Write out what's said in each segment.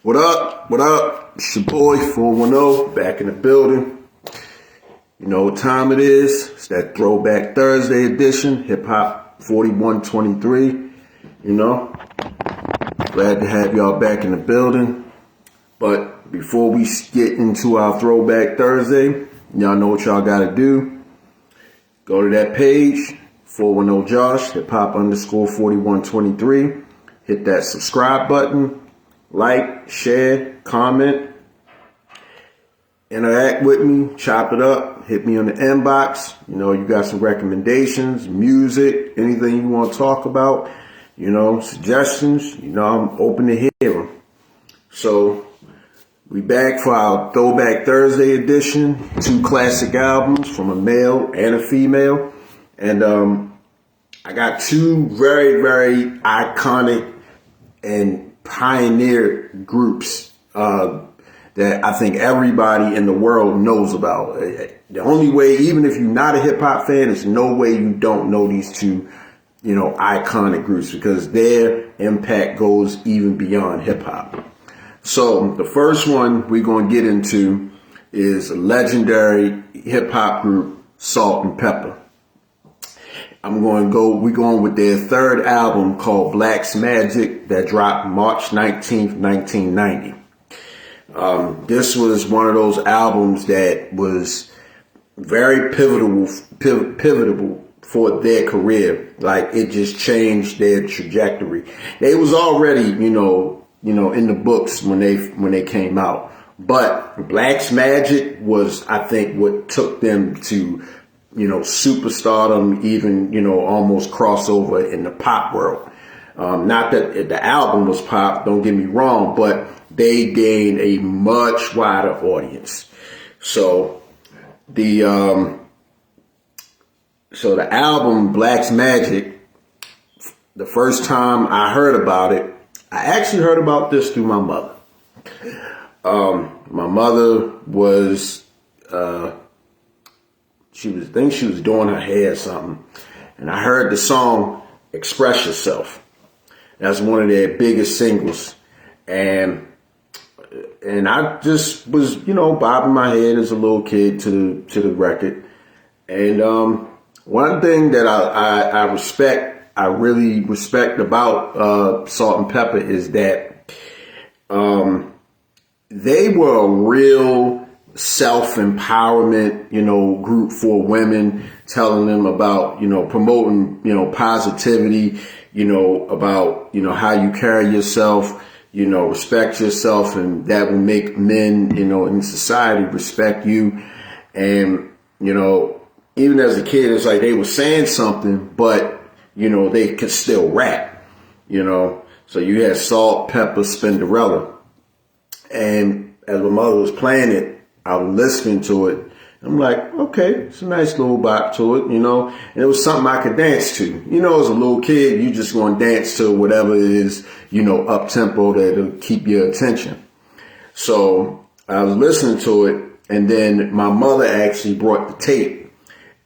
What up? What up? It's your boy 410 back in the building. You know what time it is? It's that Throwback Thursday edition, Hip Hop 4123. You know, glad to have y'all back in the building. But before we get into our Throwback Thursday, y'all know what y'all gotta do. Go to that page, 410 Josh, hip hop _4123. Hit that subscribe button. Like, share, comment, interact with me, chop it up, hit me on the inbox. You know, you got some recommendations, music, anything you want to talk about, you know, suggestions, you know, I'm open to hear them. So, we back for our Throwback Thursday edition, 2 classic albums from a male and a female. And I got 2 very, very iconic and pioneer groups that I think everybody in the world knows about. The only way, even if you're not a hip hop fan, there's no way you don't know these 2, you know, iconic groups because their impact goes even beyond hip hop. So the first one we're going to get into is a legendary hip hop group, Salt-N-Pepa. We're going with their 3rd album called Black's Magic that dropped March 19th, 1990. This was one of those albums that was very pivotal for their career. Like it just changed their trajectory. They was already, you know, in the books when they came out. But Black's Magic was, I think, what took them to, you know, superstardom, even, you know, almost crossover in the pop world. Not that the album was pop, don't get me wrong, but they gained a much wider audience. So the album Black's Magic, the first time I heard about it, I actually heard about this through my mother. My mother was, she was doing her hair or something. And I heard the song Express Yourself. That's one of their biggest singles. And I just was, you know, bobbing my head as a little kid to the record. And one thing that I really respect about Salt-N-Pepa is that they were a real self-empowerment, you know, group for women, telling them about, you know, promoting, you know, positivity, you know, about, you know, how you carry yourself, you know, respect yourself, and that will make men, you know, in society respect you. And, you know, even as a kid, it's like they were saying something, but, you know, they could still rap, you know. So you had Salt, Pepper, Spinderella. And as my mother was playing it, I was listening to it. I'm like, okay, it's a nice little bop to it, you know. And it was something I could dance to. You know, as a little kid, you just going to dance to whatever it is, you know, up tempo that'll keep your attention. So I was listening to it, and then my mother actually brought the tape.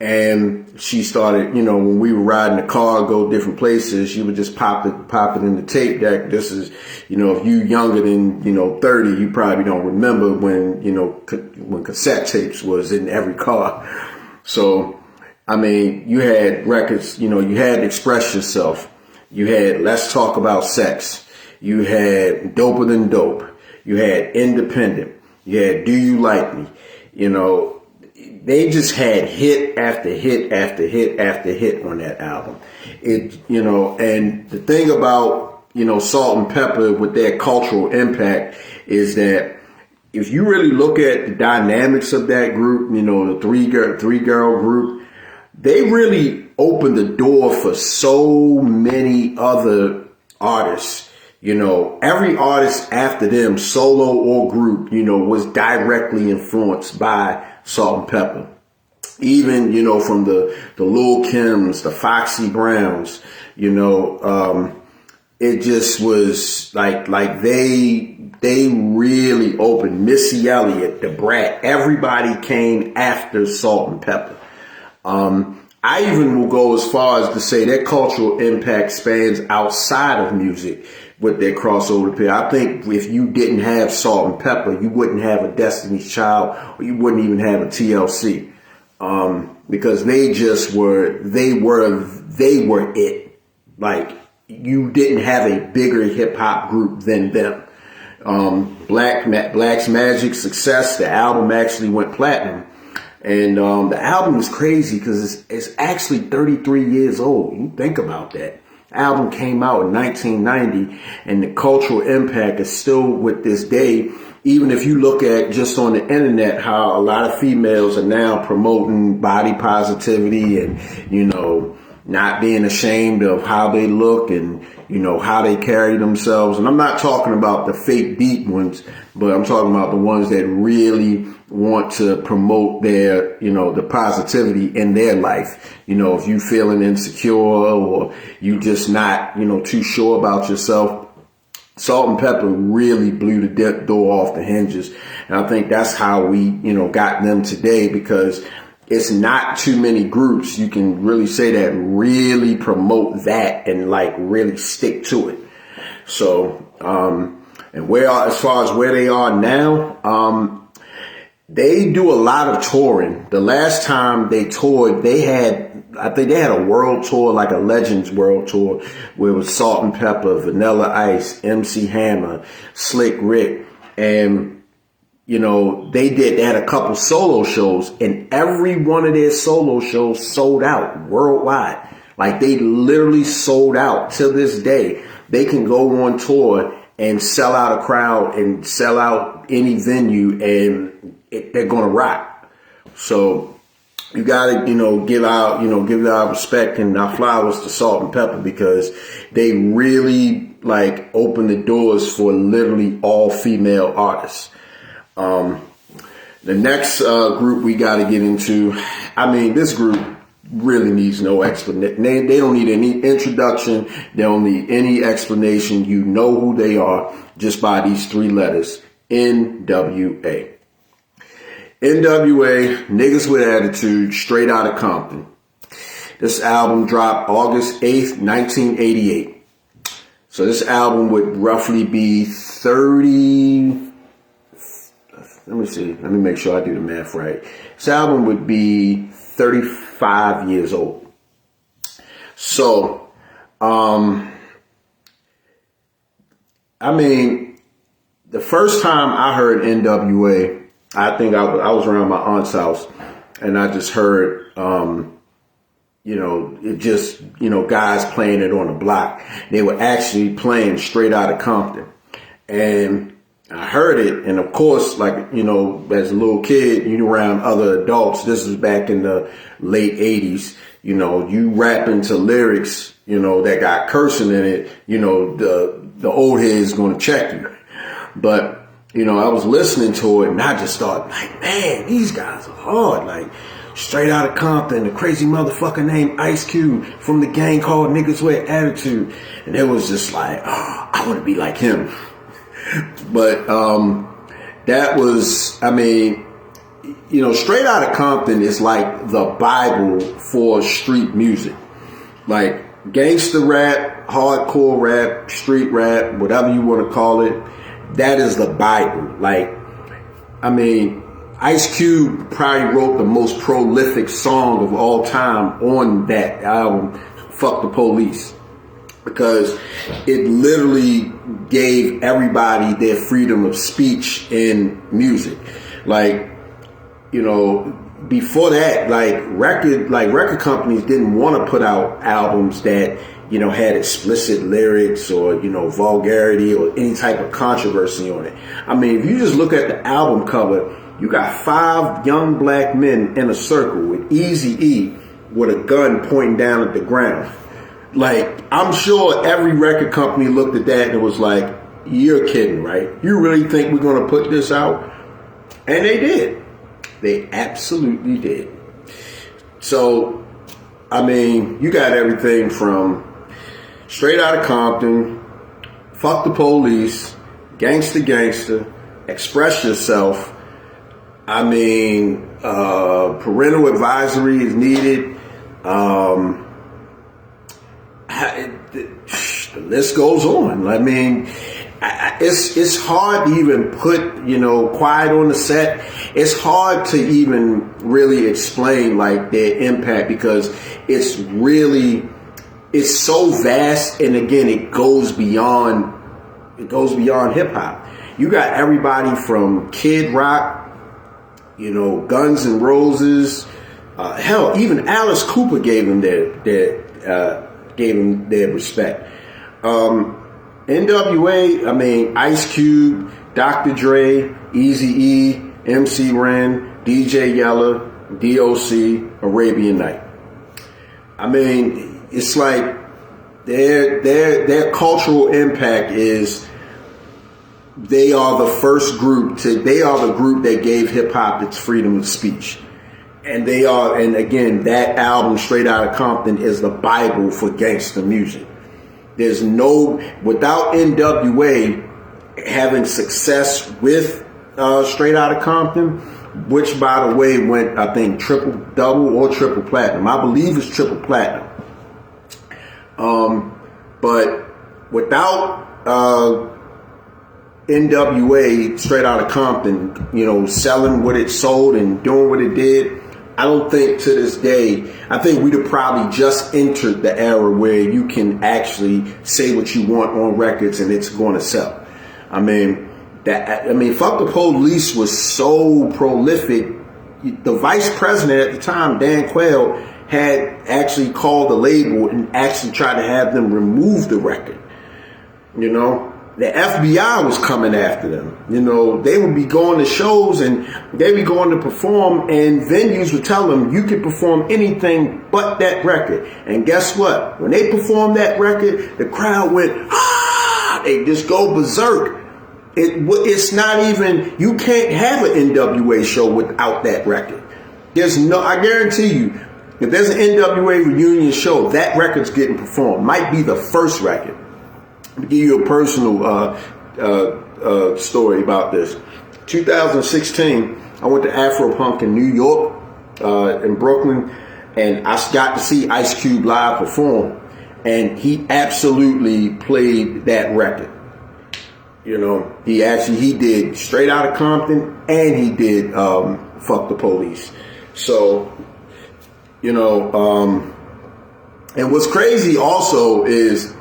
And she started, you know, when we were riding the car, go different places, she would just pop it in the tape deck. This is, you know, if you younger than, you know, 30, you probably don't remember when, you know, when cassette tapes was in every car. So, I mean, you had records, you know, you had Express Yourself. You had Let's Talk About Sex. You had Doper Than Dope. You had Independent. You had Do You Like Me? You know, they just had hit after hit after hit after hit on that album. It, you know, and the thing about, you know, Salt-N-Pepa with their cultural impact is that if you really look at the dynamics of that group, you know, the three girl group, they really opened the door for so many other artists. You know, every artist after them, solo or group, you know, was directly influenced by Salt-N-Pepa. Even, you know, from the Lil' Kims, the Foxy Browns, you know, it just was like they really opened. Missy Elliott, the Brat, everybody came after Salt-N-Pepa. I even will go as far as to say that cultural impact spans outside of music, with their crossover appeal. I think if you didn't have Salt and Pepper, you wouldn't have a Destiny's Child, or you wouldn't even have a TLC, because they were it. Like, you didn't have a bigger hip hop group than them. Black's Magic Success, the album actually went platinum. And the album is crazy because it's actually 33 years old. You think about that. The album came out in 1990, and the cultural impact is still with this day. Even if you look at just on the internet, how a lot of females are now promoting body positivity and, you know, not being ashamed of how they look and, you know, how they carry themselves. And I'm not talking about the fake deep ones, but I'm talking about the ones that really want to promote their, you know, the positivity in their life. You know, if you feeling insecure or you just not, you know, too sure about yourself, Salt and Pepper really blew the door off the hinges. And I think that's how we, you know, got them today, because it's not too many groups, you can really say, that really promote that and like really stick to it. So, and as far as where they are now, they do a lot of touring. The last time they toured, I think they had a world tour, like a Legends World Tour, where it was Salt and Pepper, Vanilla Ice, MC Hammer, Slick Rick, and you know, they had a couple solo shows, and every one of their solo shows sold out worldwide. Like, they literally sold out. To this day, they can go on tour and sell out a crowd and sell out any venue, and they're going to rock. So you got to, you know, give our respect and our flowers to Salt and Pepper, because they really like open the doors for literally all female artists. The next group we got to get into, I mean, this group really needs no explanation. They don't need any introduction. They don't need any explanation. You know who they are just by these three letters: NWA. NWA, Niggas with Attitude, straight out of Compton. This album dropped August 8th, 1988. So this album would roughly be 30... Let me see. Let me make sure I do the math right. This album would be 35 years old. So, I mean, the first time I heard NWA, I think I was around my aunt's house, and I just heard, you know, it just, you know, guys playing it on the block. They were actually playing Straight Outta Compton. And I heard it, and of course, like, you know, as a little kid, you know, around other adults, this was back in the late 80s, you know, you rapping to lyrics, you know, that got cursing in it, you know, the old head's going to check you. But, you know, I was listening to it, and I just thought, like, man, these guys are hard. Like, Straight Outta Compton, the crazy motherfucker named Ice Cube from the gang called Niggas with Attitude. And it was just like, oh, I want to be like him. But that was, I mean, you know, Straight Outta Compton is like the Bible for street music. Like, gangster rap, hardcore rap, street rap, whatever you want to call it, that is the Bible. Like, I mean, Ice Cube probably wrote the most prolific song of all time on that album, Fuck the Police, because it literally gave everybody their freedom of speech in music. Like, you know, before that, record companies didn't want to put out albums that, you know, had explicit lyrics or, you know, vulgarity or any type of controversy on it. I mean, if you just look at the album cover, you got 5 young black men in a circle with Eazy-E with a gun pointing down at the ground. Like, I'm sure every record company looked at that and it was like, you're kidding, right? You really think we're going to put this out? And they did. They absolutely did. So, I mean, you got everything from Straight Outta Compton, Fuck the Police, Gangsta Gangsta, Express Yourself. I mean, parental advisory is needed. the list goes on. I mean, it's hard to even put, Quiet on the Set. It's hard to even really explain like their impact, because it's so vast. And again, it goes beyond hip hop. You got everybody from Kid Rock, Guns N' Roses, hell, even Alice Cooper gave them their respect. NWA, I mean, Ice Cube, Dr. Dre, Eazy-E, MC Ren, DJ Yella, DOC, Arabian Night. I mean, it's like their cultural impact is, they are the group that gave hip hop its freedom of speech. And again, that album, Straight Outta Compton, is the Bible for gangster music. Without NWA having success with Straight Outta Compton, which by the way went, I think, triple double or triple platinum. I believe it's triple platinum. But without NWA, Straight Outta Compton, selling what it sold and doing what it did, I don't think to this day, I think we'd have probably just entered the era where you can actually say what you want on records and it's going to sell. I mean, Fuck the Police was so prolific. The vice president at the time, Dan Quayle, had actually called the label and actually tried to have them remove the record. The FBI was coming after them. They would be going to shows and they'd be going to perform, and venues would tell them you could perform anything but that record. And guess what? When they performed that record, the crowd went, ah! They just go berserk. It's not even, you can't have an NWA show without that record. I guarantee you, if there's an NWA reunion show, that record's getting performed. Might be the first record. To give you a personal story about this. 2016, I went to Afropunk in New York, in Brooklyn, and I got to see Ice Cube live perform, and he absolutely played that record. He did Straight Outta Compton, and he did Fuck the Police. So, and what's crazy also is,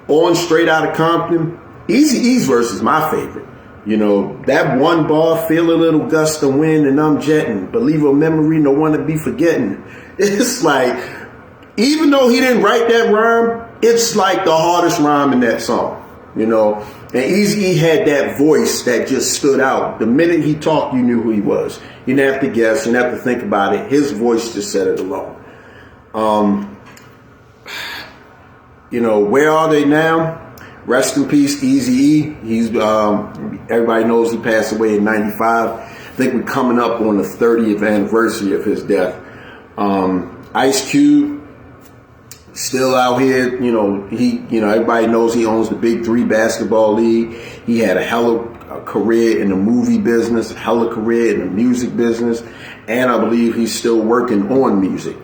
on Straight Outta Compton, Eazy-E's verse is my favorite. That one bar, feel a little gust of wind and I'm jetting, believe a memory, no one to be forgetting. It's like, even though he didn't write that rhyme, it's like the hardest rhyme in that song, And Eazy-E had that voice that just stood out. The minute he talked, you knew who he was. You didn't have to guess, you didn't have to think about it. His voice just said it alone. Where are they now? Rest in peace, Eazy-E. He's everybody knows he passed away in '95. I think we're coming up on the 30th anniversary of his death. Ice Cube, still out here. Everybody knows he owns the Big Three basketball league. He had a hell of a career in the movie business, a hell of a career in the music business, and I believe he's still working on music.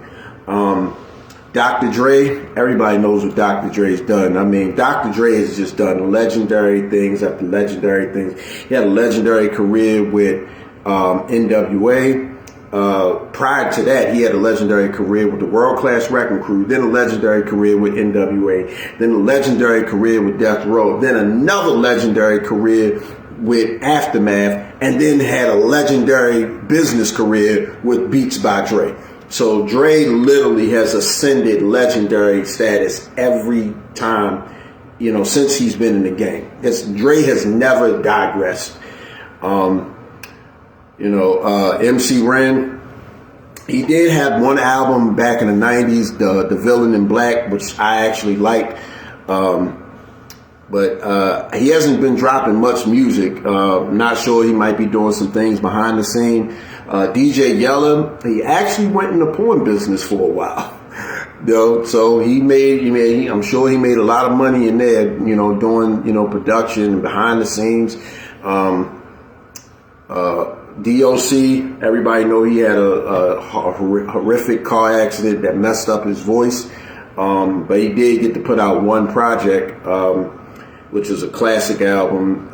Dr. Dre, everybody knows what Dr. Dre's done. I mean, Dr. Dre has just done legendary things after legendary things. He had a legendary career with NWA. Prior to that, he had a legendary career with the World Class Wrecking Crew, then a legendary career with NWA, then a legendary career with Death Row, then another legendary career with Aftermath, and then had a legendary business career with Beats by Dre. So Dre literally has ascended legendary status every time, since he's been in the game. Dre has never digressed. MC Ren, he did have one album back in the 90s, the Villain in Black, which I actually liked. But he hasn't been dropping much music. Not sure, he might be doing some things behind the scene. DJ Yella, he actually went in the porn business for a while. So I'm sure he made a lot of money in there, doing, production behind the scenes. DOC, everybody know he had a horrific car accident that messed up his voice. But he did get to put out one project, which is a classic album.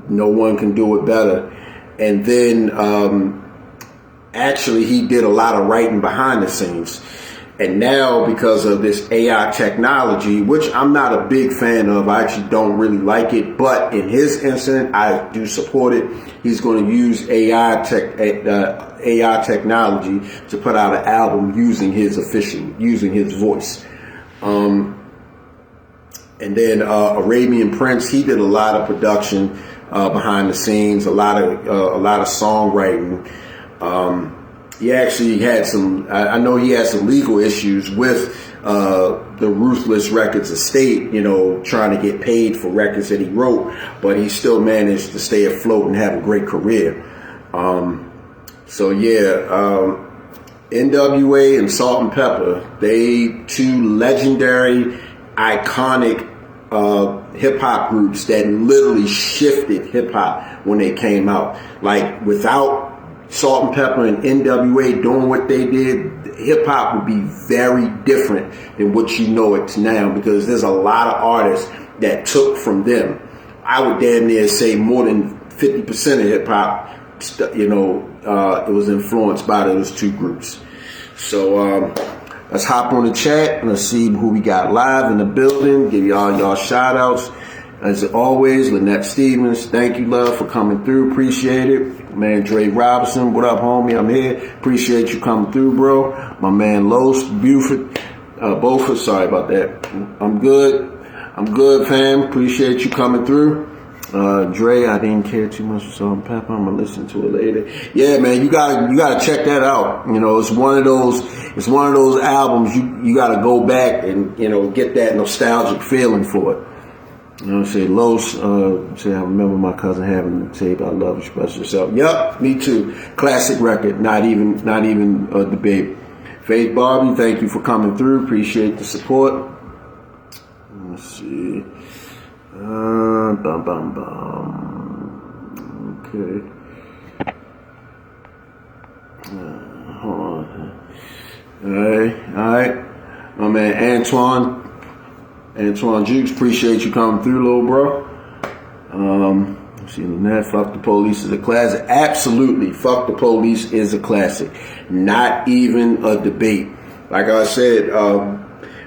No One Can Do It Better. And then actually he did a lot of writing behind the scenes. And now, because of this AI technology, which I'm not a big fan of, I actually don't really like it, but in his instance, I do support it. He's going to use AI technology to put out an album using his voice. And then Arabian Prince, he did a lot of production behind the scenes, a lot of songwriting. He actually had I know he had some legal issues with the Ruthless Records estate, trying to get paid for records that he wrote, but he still managed to stay afloat and have a great career. NWA and Salt and Pepper, they two legendary, iconic hip hop groups that literally shifted hip hop when they came out. Like, without Salt and Pepper and NWA doing what they did, hip hop would be very different than what you know it now, because there's a lot of artists that took from them. I would damn near say more than 50% of hip hop, it was influenced by those two groups. So let's hop on the chat and let's see who we got live in the building. Give y'all shout outs. As always, Lynette Stevens, thank you, love, for coming through. Appreciate it. Man, Str8 Robinson, what up, homie? I'm here. Appreciate you coming through, bro. My man, Los Beaufort, sorry about that. I'm good, fam. Appreciate you coming through. Dre, I didn't care too much for Salt and Pepper. I'm gonna listen to it later. Yeah, man, you gotta check that out. It's one of those albums you gotta go back and get that nostalgic feeling for it. Say Los, say I remember my cousin having the tape, I Love Express Yourself. Yup, me too. Classic record, not even a debate. Faith Barbie, thank you for coming through. Appreciate the support. Let's see. Okay. Hold on. Alright. My man Antoine Jukes, appreciate you coming through, little bro. See, Lynette, Fuck the Police is a classic. Absolutely, Fuck the Police is a classic. Not even a debate. Like I said,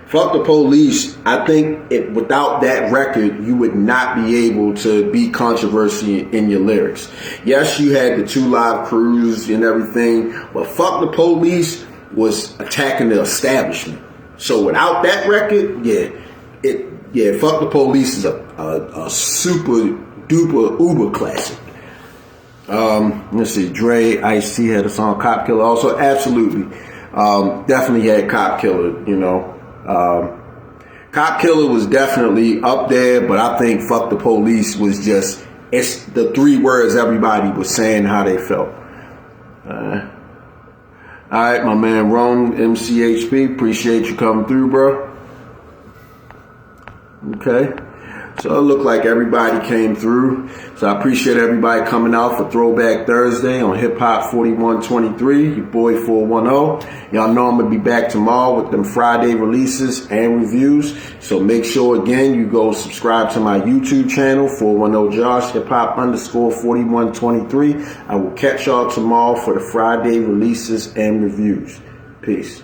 Fuck the Police, I think without that record, you would not be able to be controversial in your lyrics. Yes, you had the 2 Live Crews and everything, but Fuck the Police was attacking the establishment. So without that record, Fuck the Police is a super duper uber classic. Let's see, Dre, Ice-T had a song Cop Killer also. Absolutely. Definitely had Cop Killer, Cop Killer was definitely up there, but I think Fuck the Police was it's the 3 words everybody was saying how they felt. Alright, my man Rome, MCHP, appreciate you coming through, bro. Okay. So it looked like everybody came through. So I appreciate everybody coming out for Throwback Thursday on Hip Hop 4123. Your boy 410. Y'all know I'm going to be back tomorrow with them Friday releases and reviews. So make sure, again, you go subscribe to my YouTube channel, 410 Josh, Hip Hop _4123. I will catch y'all tomorrow for the Friday releases and reviews. Peace.